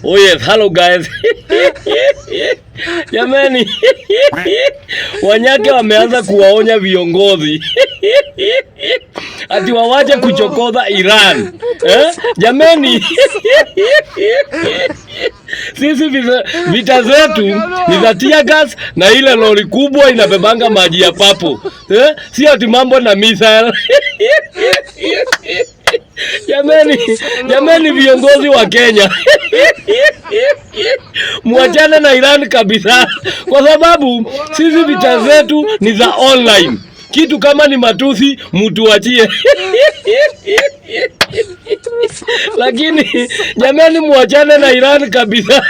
Oh yes, hello guys. Jamani, Wanyake wameanza kuwaonya viongozi ati wawache kuchokoza Iran. Jamani, sisi vita zetu ni za tear gas na ile lori kubwa inabebanga maji ya papo. Si ati mambo na missile. Jamani viongozi wa Kenya, muachane na Iran kabisa, kwa sababu sisi vita zetu ni za online. Kitu kama ni matusi mtuachie. Lakini jamani muachane na Iran kabisa.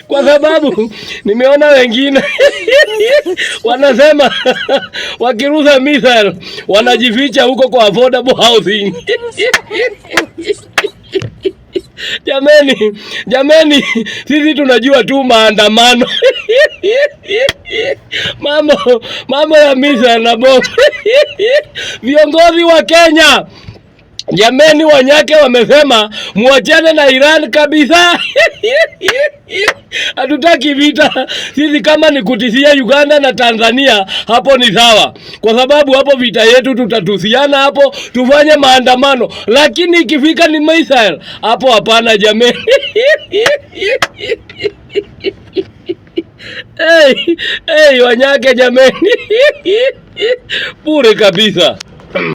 Kwa sababu nimeona wengine wanasema wakirusha missile wanajificha huko kwa affordable housing. Jamani, sisi tunajua tu maandamano. Mambo ya missile na bomu. Viongozi wa Kenya, jamani, Wanyake wamesema muachane na Iran kabisa. Hatutaki vita. Sisi kama ni kutishia Uganda na Tanzania, hapo ni sawa, kwa sababu hapo vita yetu tutatusiana hapo, tufanye maandamano. Lakini ikifika ni missile, hapo hapana jamani. Hey, Wanyake jamani. Bure kabisa.